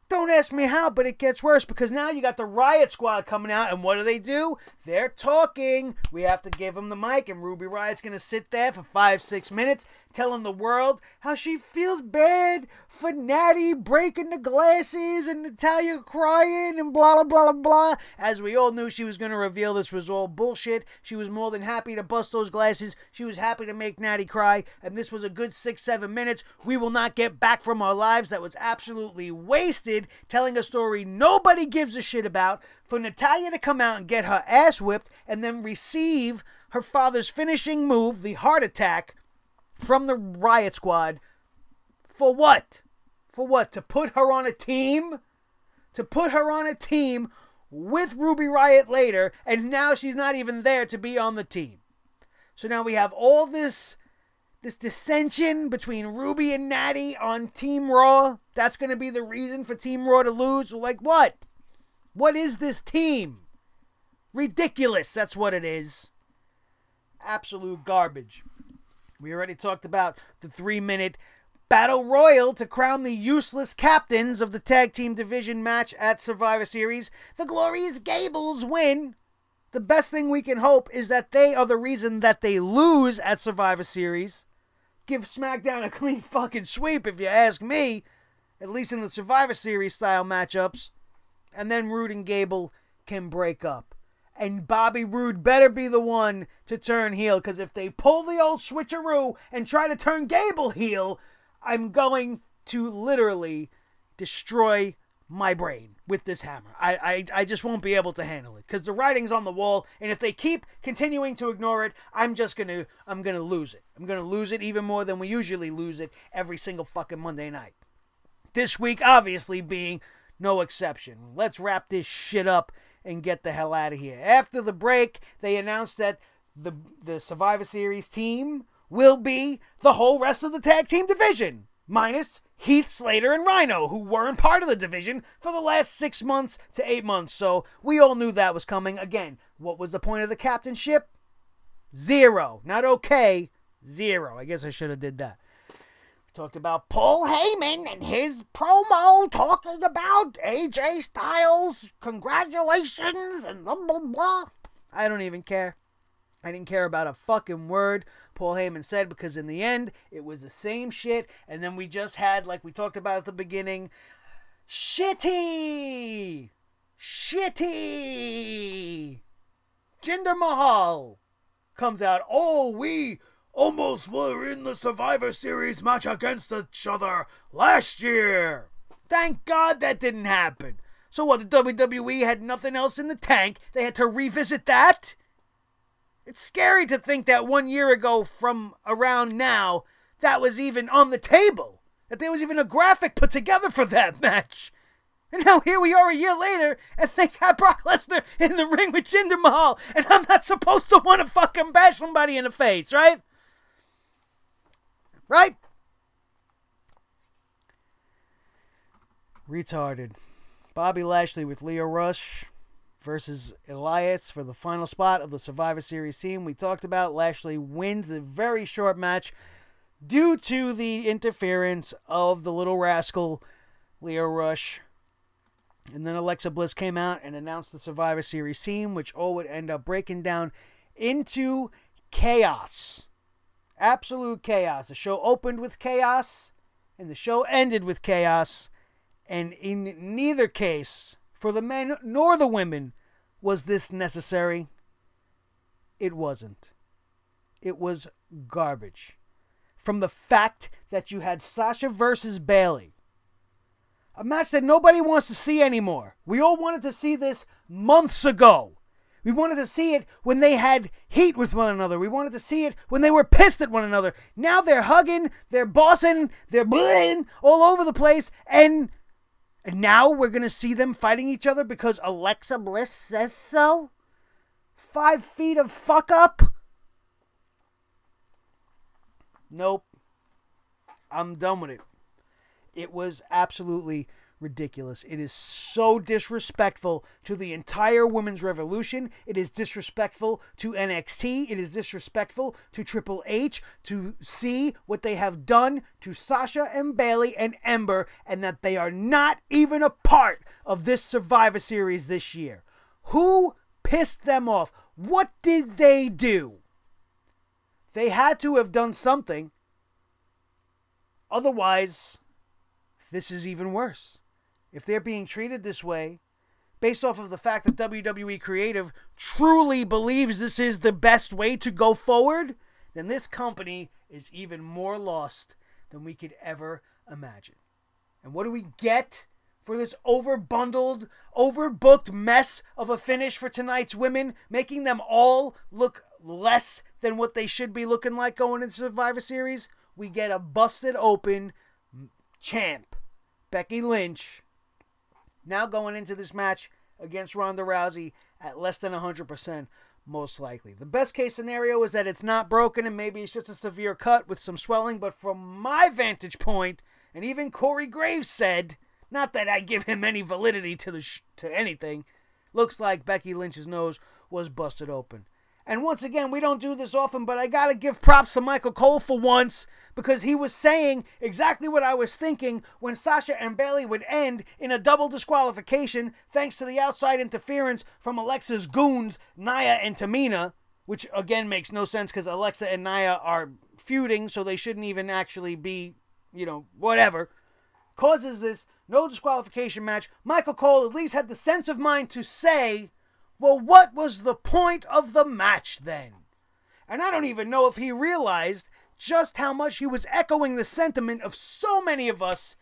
Don't ask me how, but it gets worse because now you got the Riot Squad coming out, and what do? They're talking. We have to give them the mic, and Ruby Riot's going to sit there for 5-6 minutes telling the world how she feels bad for Natty breaking the glasses and Natalya crying and blah, blah, blah, blah. As we all knew she was going to reveal this was all bullshit. She was more than happy to bust those glasses. She was happy to make Natty cry. And this was a good 6-7 minutes we will not get back from our lives. That was absolutely wasted, telling a story nobody gives a shit about. For Natalya to come out and get her ass whipped and then receive her father's finishing move, the heart attack, from the Riot Squad. For what? For what? To put her on a team? To put her on a team with Ruby Riott later, and now she's not even there to be on the team. So now we have all this dissension between Ruby and Natty on Team Raw. That's going to be the reason for Team Raw to lose. Like what? What is this team? Ridiculous, that's what it is. Absolute garbage. We already talked about the 3-minute Battle Royal to crown the useless captains of the Tag Team Division match at Survivor Series. The Glorious Gables win. The best thing we can hope is that they are the reason that they lose at Survivor Series. Give SmackDown a clean fucking sweep if you ask me. At least in the Survivor Series style matchups. And then Roode and Gable can break up. And Bobby Roode better be the one to turn heel, because if they pull the old switcheroo and try to turn Gable heel, I'm going to literally destroy my brain with this hammer. I just won't be able to handle it, because the writing's on the wall, and if they keep continuing to ignore it, I'm gonna lose it. I'm gonna lose it even more than we usually lose it every single fucking Monday night. This week obviously being no exception. Let's wrap this shit up and get the hell out of here. After the break, they announced that the Survivor Series team will be the whole rest of the tag team division, minus Heath Slater and Rhino, who weren't part of the division for the last 6 months to 8 months. So we all knew that was coming. Again, what was the point of the captainship? 0. Not okay. 0. I guess I should have did that. Talked about Paul Heyman and his promo talking about AJ Styles. Congratulations and blah, blah, blah. I don't even care. I didn't care about a fucking word Paul Heyman said, because in the end, it was the same shit. And then we just had, like we talked about at the beginning, shitty Jinder Mahal comes out. Oh, we almost were in the Survivor Series match against each other last year. Thank God that didn't happen. So what, the WWE had nothing else in the tank? They had to revisit that? It's scary to think that 1 year ago from around now, that was even on the table. That there was even a graphic put together for that match. And now here we are a year later, and they got Brock Lesnar in the ring with Jinder Mahal, and I'm not supposed to want to fucking bash somebody in the face, right? Right? Retarded. Bobby Lashley with Lio Rush versus Elias for the final spot of the Survivor Series team. We talked about Lashley wins a very short match due to the interference of the little rascal Lio Rush. And then Alexa Bliss came out and announced the Survivor Series team, which all would end up breaking down into chaos. Absolute chaos. The show opened with chaos, and the show ended with chaos. And in neither case, for the men nor the women, was this necessary. It wasn't. It was garbage. From the fact that you had Sasha versus Bayley, a match that nobody wants to see anymore. We all wanted to see this months ago. We wanted to see it when they had heat with one another. We wanted to see it when they were pissed at one another. Now they're hugging, they're bossing, they're blowing all over the place, and now we're going to see them fighting each other because Alexa Bliss says so? 5 feet of fuck up? Nope. I'm done with it. It was absolutely ridiculous. It is so disrespectful to the entire women's revolution. It is disrespectful to NXT. It is disrespectful to Triple H to see what they have done to Sasha and Bayley and Ember, and that they are not even a part of this Survivor Series this year. Who pissed them off? What did they do? They had to have done something. Otherwise, this is even worse. If they're being treated this way, based off of the fact that WWE Creative truly believes this is the best way to go forward, then this company is even more lost than we could ever imagine. And what do we get for this overbundled, overbooked mess of a finish for tonight's women, making them all look less than what they should be looking like going into Survivor Series? We get a busted open champ, Becky Lynch, now going into this match against Ronda Rousey at less than 100%, most likely. The best case scenario is that it's not broken and maybe it's just a severe cut with some swelling, but from my vantage point, and even Corey Graves said, not that I give him any validity to anything, looks like Becky Lynch's nose was busted open. And once again, we don't do this often, but I gotta give props to Michael Cole for once, because he was saying exactly what I was thinking when Sasha and Bayley would end in a double disqualification thanks to the outside interference from Alexa's goons, Nia and Tamina, which again makes no sense because Alexa and Nia are feuding, so they shouldn't even actually be, whatever. Causes this no disqualification match. Michael Cole at least had the sense of mind to say, well, what was the point of the match then? And I don't even know if he realized just how much he was echoing the sentiment of so many of us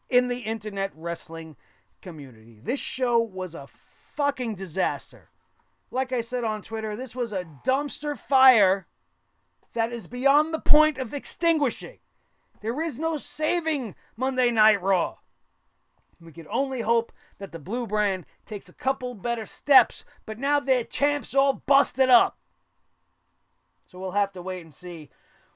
in the internet wrestling community. This show was a fucking disaster. Like I said on Twitter, this was a dumpster fire that is beyond the point of extinguishing. There is no saving Monday Night Raw. We could only hope that the Blue brand takes a couple better steps, but now their champs all busted up. So we'll have to wait and see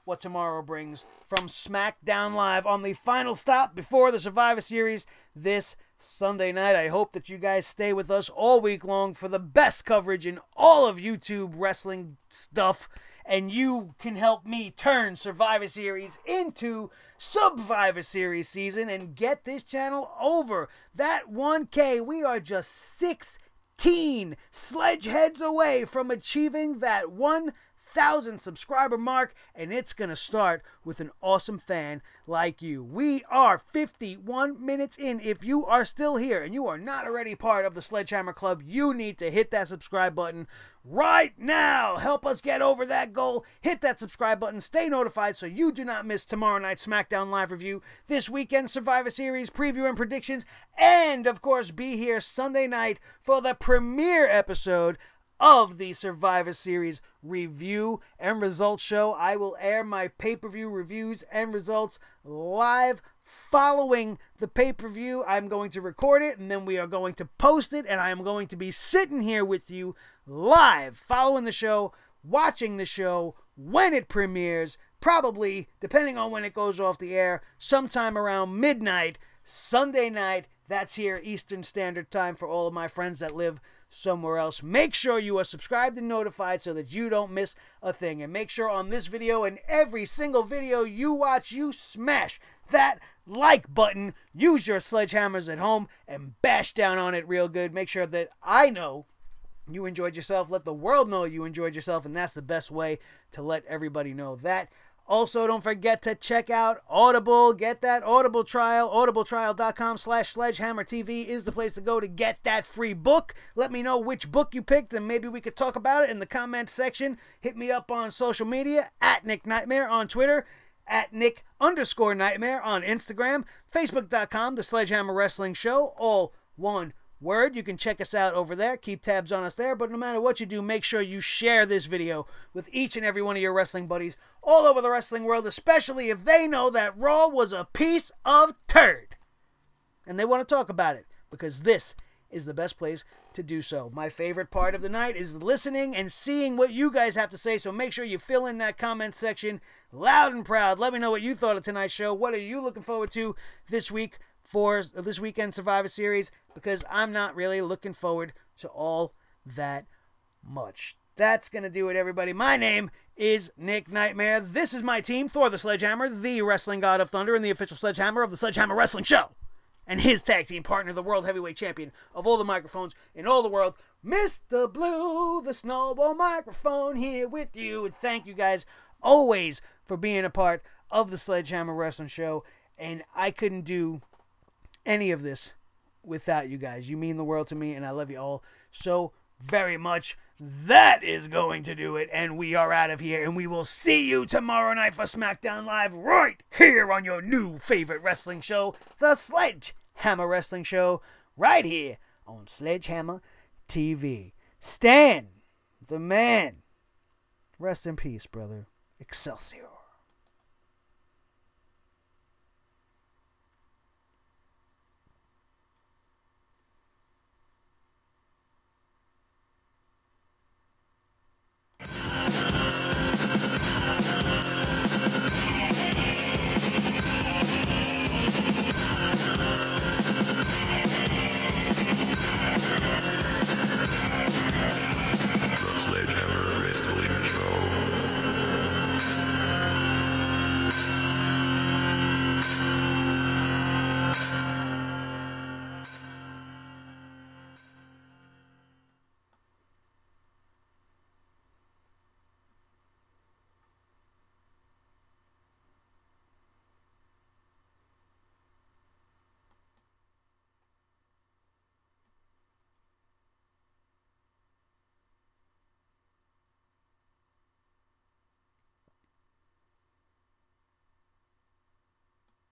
what tomorrow brings from SmackDown Live on the final stop before the Survivor Series this Sunday night. I hope that you guys stay with us all week long for the best coverage in all of YouTube wrestling stuff, and you can help me turn Survivor Series into Survivor Series season and get this channel over that 1K. We are just 16 sledgeheads away from achieving that 1,000 subscriber mark, and it's going to start with an awesome fan like you. We are 51 minutes in. If you are still here and you are not already part of the Sledgehammer Club, you need to hit that subscribe button right now. Help us get over that goal. Hit that subscribe button. Stay notified so you do not miss tomorrow night's SmackDown Live review, this weekend's Survivor Series preview and predictions, and of course be here Sunday night for the premiere episode of the Survivor Series review and results show. I will air my pay-per-view reviews and results live following the pay-per-view. I'm going to record it, and then we are going to post it, and I am going to be sitting here with you live, following the show, watching the show when it premieres, probably, depending on when it goes off the air, sometime around midnight, Sunday night. That's here Eastern Standard Time for all of my friends that live somewhere else. Make sure you are subscribed and notified so that you don't miss a thing. And make sure on this video and every single video you watch, you smash that like button. Use your sledgehammers at home and bash down on it real good. Make sure that I know you enjoyed yourself. Let the world know you enjoyed yourself, and that's the best way to let everybody know that. Also, don't forget to check out Audible. Get that Audible trial. Audibletrial.com/Sledgehammer TV is the place to go to get that free book. Let me know which book you picked, and maybe we could talk about it in the comments section. Hit me up on social media, at Nick Nightmare on Twitter, at Nick_Nightmare on Instagram, Facebook.com, The Sledgehammer Wrestling Show, all one word. You can check us out over there. Keep tabs on us there. But no matter what you do, make sure you share this video with each and every one of your wrestling buddies all over the wrestling world, especially if they know that Raw was a piece of turd and they want to talk about it, because this is the best place to do so. My favorite part of the night is listening and seeing what you guys have to say, so make sure you fill in that comment section loud and proud. Let me know what you thought of tonight's show. What are you looking forward to this week for this weekend Survivor Series? Because I'm not really looking forward to all that much. That's going to do it, everybody. My name is Nick Nightmare. This is my team, Thor the Sledgehammer, the Wrestling God of Thunder, and the official Sledgehammer of the Sledgehammer Wrestling Show. And his tag team partner, the World Heavyweight Champion of all the microphones in all the world, Mr. Blue, the Snowball Microphone, here with you. And thank you guys always for being a part of the Sledgehammer Wrestling Show, and I couldn't do any of this without you guys. You mean the world to me, and I love you all so very much. That is going to do it, and we are out of here, and we will see you tomorrow night for SmackDown Live right here on your new favorite wrestling show, the Sledgehammer Wrestling Show, right here on Sledgehammer TV. Stan, the man, rest in peace, brother. Excelsior.